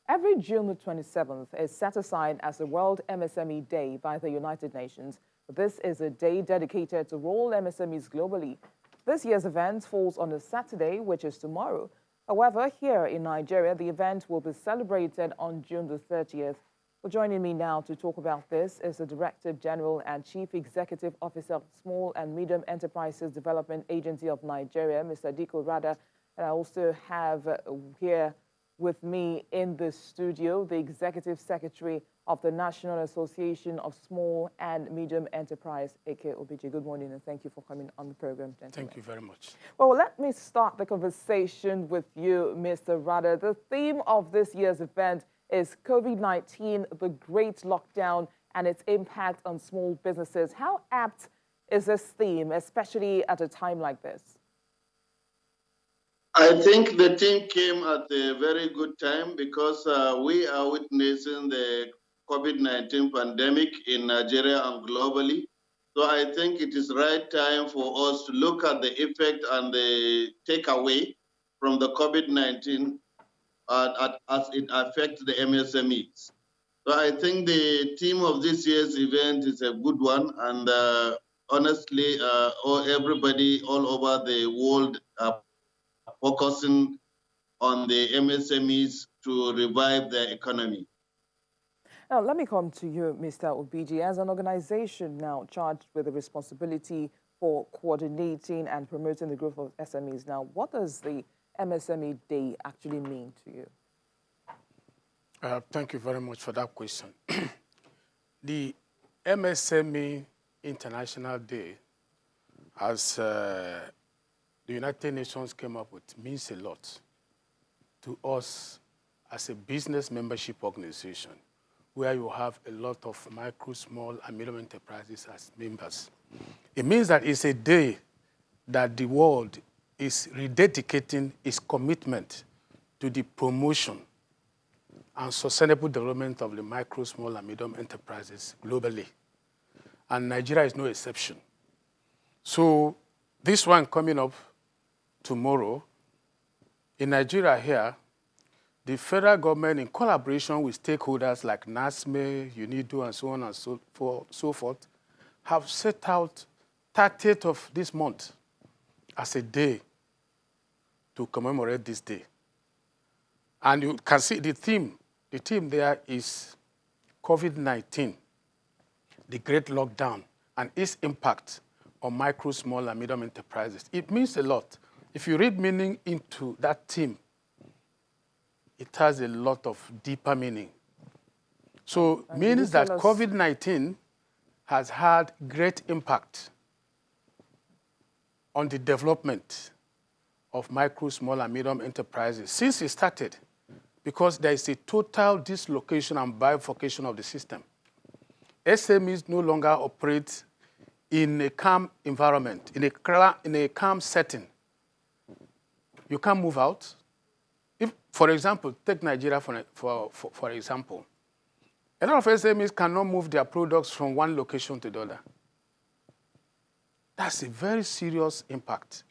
Every June the 27th is set aside as the World MSME Day by the United Nations. This is a day dedicated to all MSMEs globally. This year's event falls on a Saturday, which is tomorrow. However, here in Nigeria, the event will be celebrated on June the 30th. Well, joining me now to talk about this is the Director General and Chief Executive Officer of Small and Medium Enterprises Development Agency of Nigeria, Mr. Dikko Rada. And I also have here with me in the studio the Executive Secretary of the National Association of Small and Medium Enterprise, Eke Obiji. Good morning, and thank you for coming on the program, gentlemen. Thank you very much. Well, let me start the conversation with you, Mr. Rada. The theme of this year's event is COVID-19, the Great Lockdown, and its impact on small businesses. How apt is this theme, especially at a time like this? I think the thing came at a very good time because we are witnessing the COVID-19 pandemic in Nigeria and globally. So I think it is right time for us to look at the effect and the takeaway from the COVID-19 as it affects the MSMEs. So I think the theme of this year's event is a good one, and honestly, everybody all over the world are focusing on the MSMEs to revive their economy. Now, let me come to you, Mr. Obiji. As an organization now charged with the responsibility for coordinating and promoting the growth of SMEs, now, what does the MSME Day actually mean to you? Thank you very much for that question. The MSME International Day, as the United Nations came up with, means a lot to us as a business membership organization, where you have a lot of micro, small, and medium enterprises as members. It means that it's a day that the world is rededicating its commitment to the promotion and sustainable development of the micro, small, and medium enterprises globally. And Nigeria is no exception. So this one coming up tomorrow, in Nigeria here, the federal government, in collaboration with stakeholders like NASME, UNIDO, and so on and so forth, have set out 30th of this month as a day to commemorate this day. And you can see the theme there is COVID-19, the Great Lockdown, and its impact on micro, small, and medium enterprises. It means a lot. If you read meaning into that theme, it has a lot of deeper meaning. So it means that COVID-19 has had great impact on the development of micro, small, and medium enterprises since it started, because there is a total dislocation and bifurcation of the system. SMEs no longer operate in a calm environment, in a calm setting. You can't move out. If, for example, take Nigeria for example. A lot of SMEs cannot move their products from one location to the other. That's a very serious impact.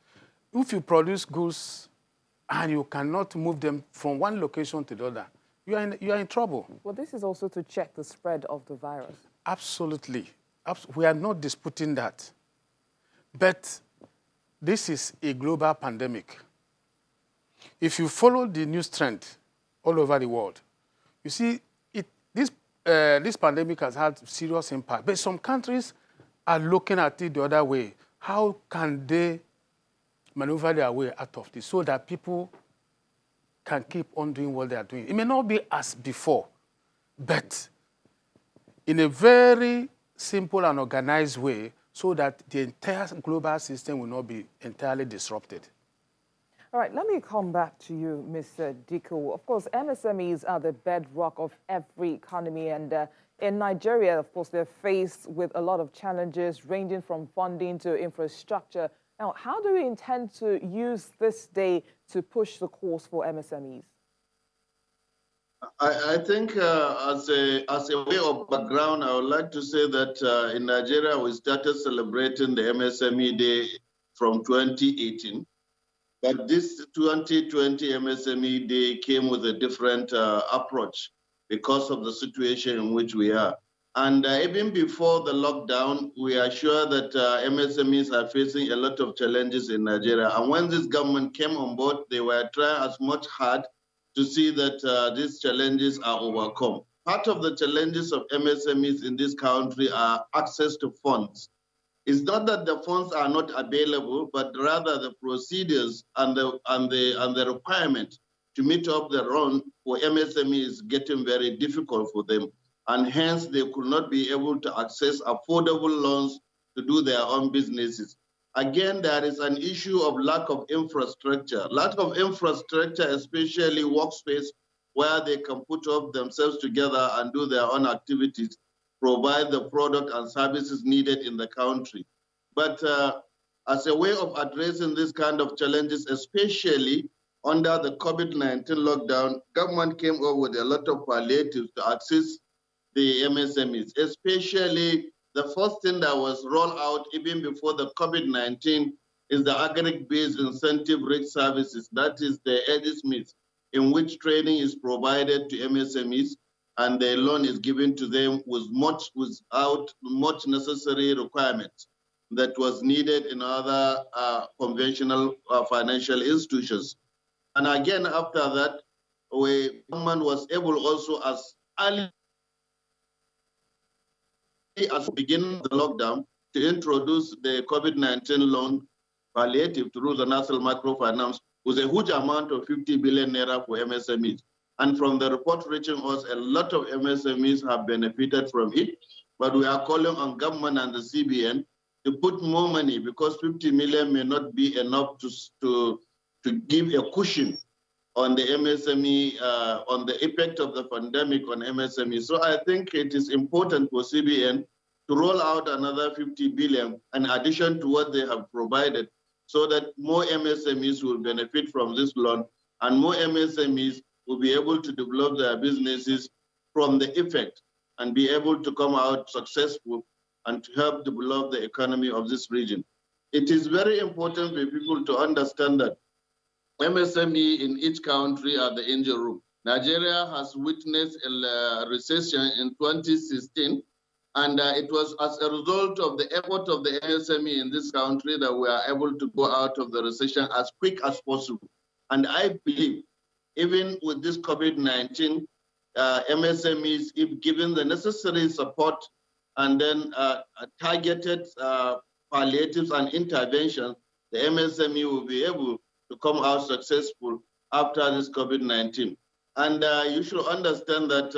If you produce goods and you cannot move them from one location to the other, you are in trouble. Well, this is also to check the spread of the virus. Absolutely. We are not disputing that. But this is a global pandemic. If you follow the news trend all over the world, you see this pandemic has had serious impact. But some countries are looking at it the other way. How can they maneuver their way out of this so that people can keep on doing what they are doing? It may not be as before, but in a very simple and organized way so that the entire global system will not be entirely disrupted. All right, let me come back to you, Mr. Dikko. Of course, MSMEs are the bedrock of every economy, and in Nigeria, of course, they're faced with a lot of challenges ranging from funding to infrastructure. Now, how do we intend to use this day to push the cause for MSMEs? I think as a way of background, I would like to say that in Nigeria, we started celebrating the MSME Day from 2018. But this 2020 MSME Day came with a different approach because of the situation in which we are. And even before the lockdown, we are sure that MSMEs are facing a lot of challenges in Nigeria. And when this government came on board, they were trying as much hard to see that these challenges are overcome. Part of the challenges of MSMEs in this country are access to funds. It's not that the funds are not available, but rather the procedures and the requirement to meet up the run for MSME is getting very difficult for them. And hence they could not be able to access affordable loans to do their own businesses. Again, there is an issue of lack of infrastructure. Lack of infrastructure, especially workspace where they can put up themselves together and do their own activities, provide the product and services needed in the country. But as a way of addressing this kind of challenges, especially under the COVID-19 lockdown, government came up with a lot of palliatives to assist the MSMEs, especially the first thing that was rolled out even before the COVID-19 is the aggregate-based incentive rate services, that is the ADSMIS, in which training is provided to MSMEs and the loan is given to them without much necessary requirements that was needed in other conventional financial institutions. And again, after that, government was able also as early as the beginning of the lockdown to introduce the COVID-19 loan palliative through the National Microfinance with a huge amount of 50 billion naira for MSMEs. And from the report reaching us, a lot of MSMEs have benefited from it. But we are calling on government and the CBN to put more money because 50 million may not be enough to give a cushion on the MSME, on the effect of the pandemic on MSME. So I think it is important for CBN to roll out another 50 billion in addition to what they have provided so that more MSMEs will benefit from this loan and more MSMEs will be able to develop their businesses from the effect and be able to come out successful and to help develop the economy of this region. It is very important for people to understand that MSME in each country are the engine room. Nigeria has witnessed a recession in 2016, and it was as a result of the effort of the MSME in this country that we are able to go out of the recession as quick as possible. And I believe, even with this COVID-19, MSMEs, if given the necessary support and then targeted palliatives and interventions, the MSME will be able to come out successful after this COVID-19. And you should understand that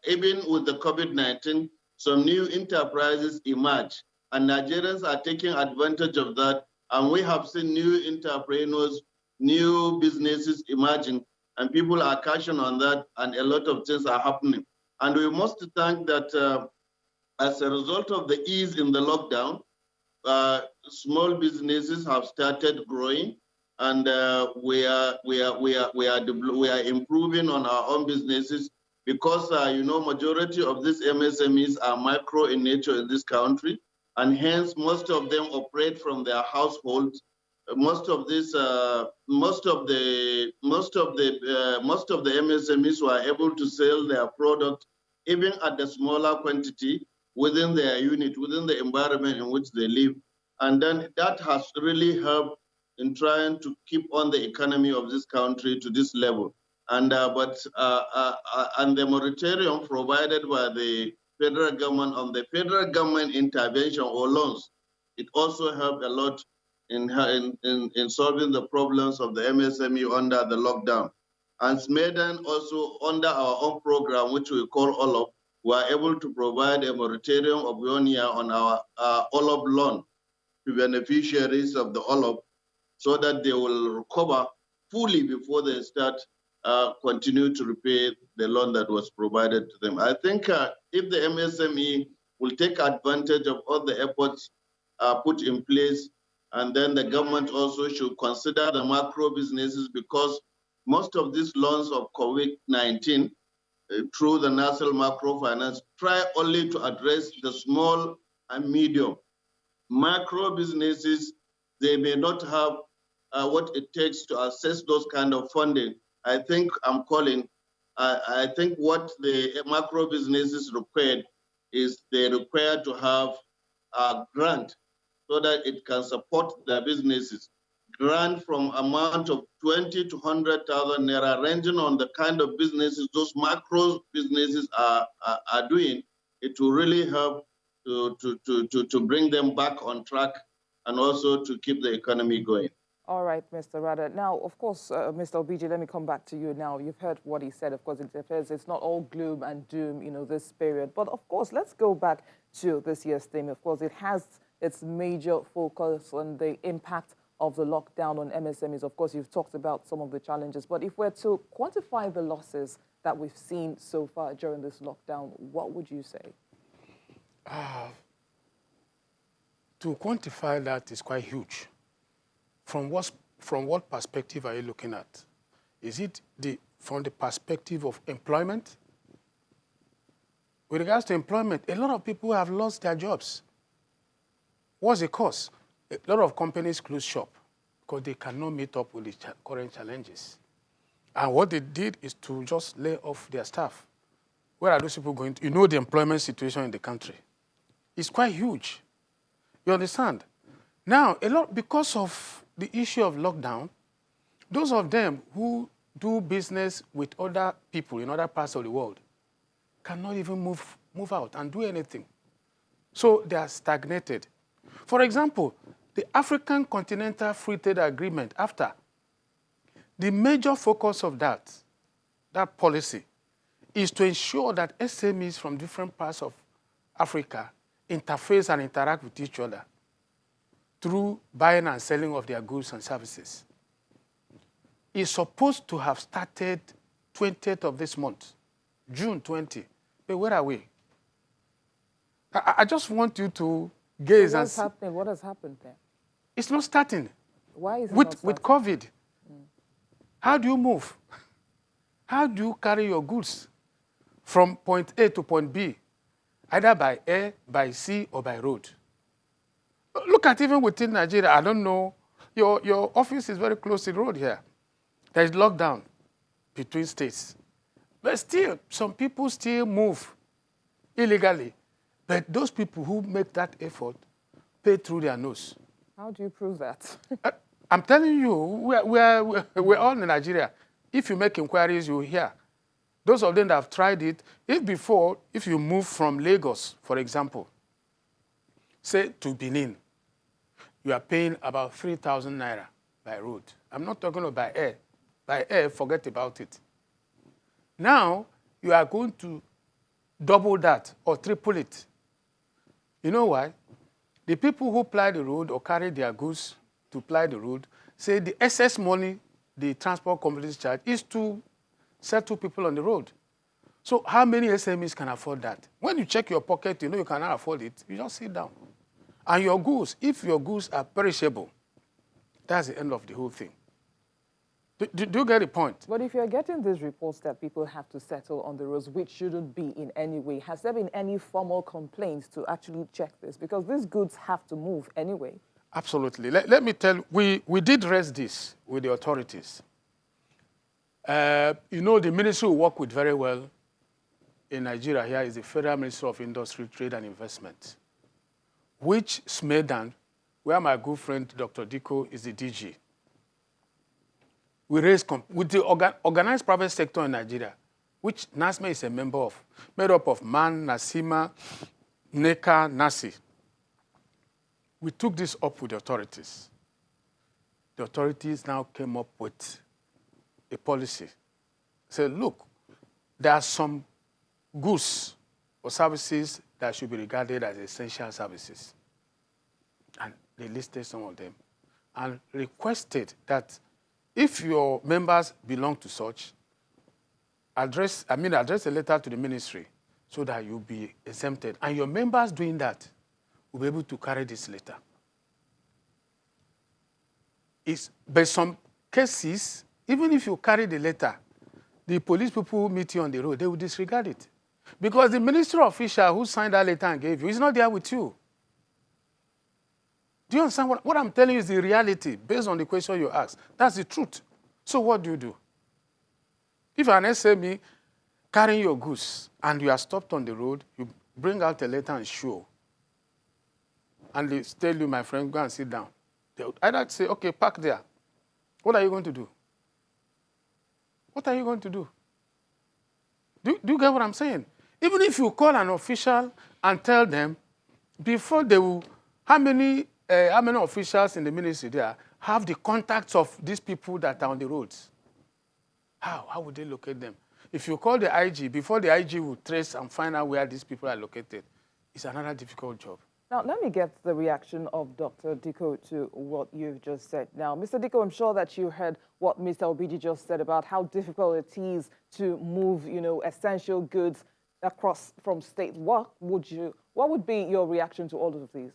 even with the COVID-19, some new enterprises emerge, and Nigerians are taking advantage of that. And we have seen new entrepreneurs, new businesses emerging, and people are cashing on that, and a lot of things are happening. And we must thank that as a result of the ease in the lockdown, small businesses have started growing, and we are improving on our own businesses because majority of these MSMEs are micro in nature in this country, and hence most of them operate from their households. Most of the MSMEs were able to sell their product even at the smaller quantity within their unit, within the environment in which they live, and then that has really helped in trying to keep on the economy of this country to this level. And and the moratorium provided by the federal government on the federal government intervention or loans, it also helped a lot in solving the problems of the MSME under the lockdown. And SMEDAN also under our own program, which we call OLOP, we are able to provide a moratorium of 1 year on our OLOP loan to beneficiaries of the OLOP so that they will recover fully before they start continue to repay the loan that was provided to them. I think if the MSME will take advantage of all the efforts put in place, and then the government also should consider the macro businesses, because most of these loans of COVID-19 through the National Microfinance try only to address the small and medium. Macro businesses, they may not have what it takes to assess those kind of funding, I think I think what the macro businesses required is they require to have a grant so that it can support their businesses. Grant from amount of 20 to 100,000 naira, ranging on the kind of businesses those macro businesses are doing. It will really help to bring them back on track and also to keep the economy going. All right, Mr. Rada. Now, of course, Mr. Obiji, let me come back to you now. You've heard what he said. Of course, it's not all gloom and doom, this period. But of course, let's go back to this year's theme. Of course, it has its major focus on the impact of the lockdown on MSMEs. Of course, you've talked about some of the challenges. But if we're to quantify the losses that we've seen so far during this lockdown, what would you say? To quantify that is quite huge. From what perspective are you looking at? Is it from the perspective of employment? With regards to employment, a lot of people have lost their jobs. What's the cause? A lot of companies close shop because they cannot meet up with the current challenges. And what they did is to just lay off their staff. Where are those people going to? You know the employment situation in the country. It's quite huge. You understand? Now, because of the issue of lockdown, those of them who do business with other people in other parts of the world cannot even move out and do anything. So they are stagnated. For example, the African Continental Free Trade Agreement, AfTA, the major focus of that policy is to ensure that SMEs from different parts of Africa interface and interact with each other through buying and selling of their goods and services. It's supposed to have started 20th of this month, June 20. But where are we? I just want you to gaze and see. What has happened there? It's not starting. Why is it not starting? With COVID, how do you move? How do you carry your goods from point A to point B, either by air, by sea, or by road? Look at even within Nigeria, I don't know, your office is very close to the road here. There is lockdown between states. But still, some people still move illegally. But those people who make that effort pay through their nose. How do you prove that? I'm telling you, we're all in Nigeria. If you make inquiries, you hear. Those of them that have tried it, if you move from Lagos, for example, say to Benin, you are paying about 3,000 naira by road. I'm not talking about by air. By air, forget about it. Now, you are going to double that or triple it. You know why? The people who ply the road or carry their goods to ply the road say the excess money the transport companies charge is to settle people on the road. So how many SMEs can afford that? When you check your pocket, you know you cannot afford it, you just sit down. And your goods, if your goods are perishable, that's the end of the whole thing. Do you get the point? But if you're getting these reports that people have to settle on the roads, which shouldn't be in any way, has there been any formal complaints to actually check this? Because these goods have to move anyway. Absolutely. Let me tell you, we did raise this with the authorities. You know, the ministry we work with very well in Nigeria here is the Federal Ministry of Industry, Trade and Investment, which SMEDAN, where my good friend Dr. Diko is the DG. We raised with the organized private sector in Nigeria, which NASME is a member of, made up of MAN, NASIMA, NECA, NASI. We took this up with the authorities. The authorities now came up with a policy. Said, look, there are some goods or services that should be regarded as essential services. And they listed some of them and requested that if your members belong to such, address a letter to the ministry so that you'll be exempted. And your members doing that will be able to carry this letter. But some cases, even if you carry the letter, the police people who meet you on the road, they will disregard it. Because the ministry official who signed that letter and gave you is not there with you. Do you understand what I'm telling you is the reality based on the question you asked? That's the truth. So what do? If an SME carrying your goods and you are stopped on the road, you bring out a letter and show. And they tell you, my friend, go and sit down. They would either say, okay, park there. What are you going to do? What are you going to do? Do you get what I'm saying? Even if you call an official and tell them, before they will, how many officials in the ministry there have the contacts of these people that are on the roads? How would they locate them? If you call the IG, before the IG will trace and find out where these people are located, it's another difficult job. Now, let me get the reaction of Dr. Dikko to what you've just said. Now, Mr. Dikko, I'm sure that you heard what Mr. Obiji just said about how difficult it is to move, essential goods across from state. What would be your reaction to all of these?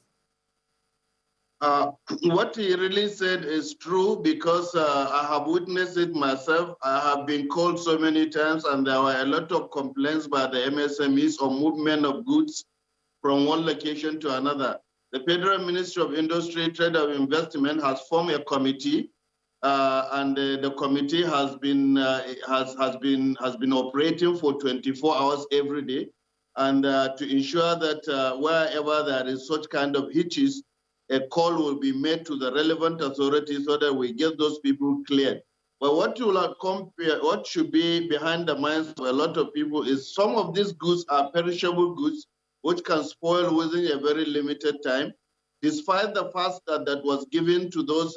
What he really said is true because I have witnessed it myself. I have been called so many times, and there were a lot of complaints by the MSMEs on movement of goods from one location to another. The Federal Ministry of Industry, Trade and Investment has formed a committee, and the committee has been operating for 24 hours every day, and to ensure that wherever there is such kind of hitches, a call will be made to the relevant authorities so that we get those people cleared. But what should be behind the minds of a lot of people is some of these goods are perishable goods, which can spoil within a very limited time, despite the fact that was given to those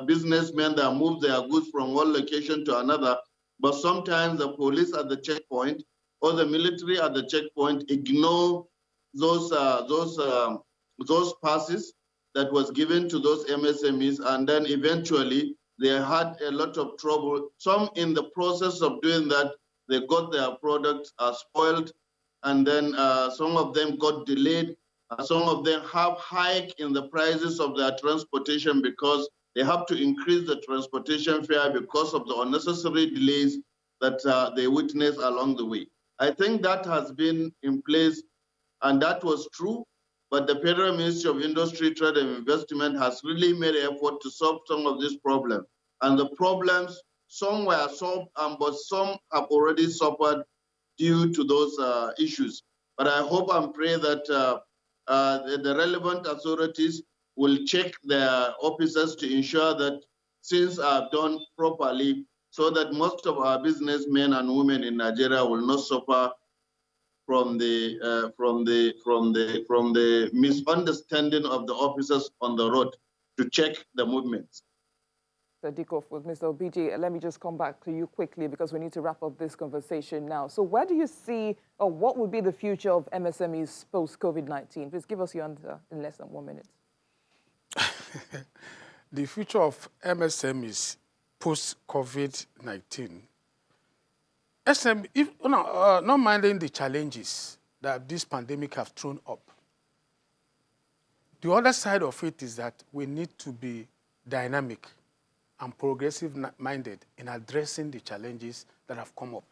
businessmen that move their goods from one location to another. But sometimes the police at the checkpoint or the military at the checkpoint ignore those passes that was given to those MSMEs, and then eventually they had a lot of trouble. Some in the process of doing that, they got their products spoiled, and then some of them got delayed. Some of them have hike in the prices of their transportation because they have to increase the transportation fare because of the unnecessary delays that they witness along the way. I think that has been in place, and that was true. But the Federal Ministry of Industry, Trade and Investment has really made an effort to solve some of these problems. And the problems, some were solved, but some have already suffered due to those issues. But I hope and pray that the relevant authorities will check their officers to ensure that things are done properly so that most of our businessmen and women in Nigeria will not suffer from the misunderstanding of the officers on the road to check the movements. Mr. Dikko, with Mr. Obiji, let me just come back to you quickly because we need to wrap up this conversation now. So where do you see, or what would be the future of MSMEs post-COVID-19? Please give us your answer in less than 1 minute. The future of MSMEs post-COVID-19, not minding the challenges that this pandemic have thrown up. The other side of it is that we need to be dynamic and progressive-minded in addressing the challenges that have come up.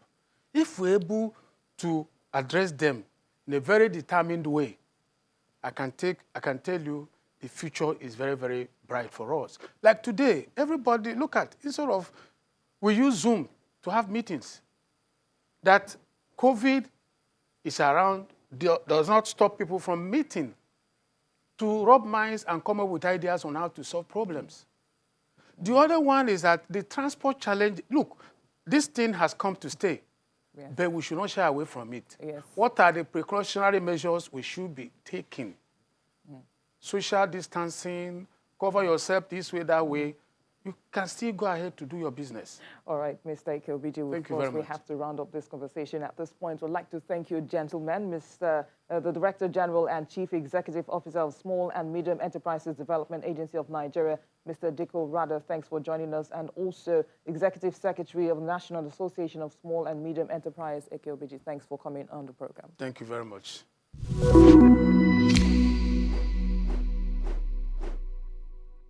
If we're able to address them in a very determined way, I can tell you the future is very, very bright for us. Like today, everybody, look at, instead of, we use Zoom to have meetings. That COVID is around does not stop people from meeting to rub minds and come up with ideas on how to solve problems. The other one is that the transport challenge, look, this thing has come to stay, yes, but we should not shy away from it. Yes. What are the precautionary measures we should be taking? Social distancing, cover yourself this way, that way. You can still go ahead to do your business. All right, Mr. Ike Obiji, of course, we have to round up this conversation at this point. We'd like to thank you, gentlemen, the Director General and Chief Executive Officer of Small and Medium Enterprises Development Agency of Nigeria, Mr. Dikko Rada, thanks for joining us, and also Executive Secretary of the National Association of Small and Medium Enterprise, Ike Obiji. Thanks for coming on the program. Thank you very much.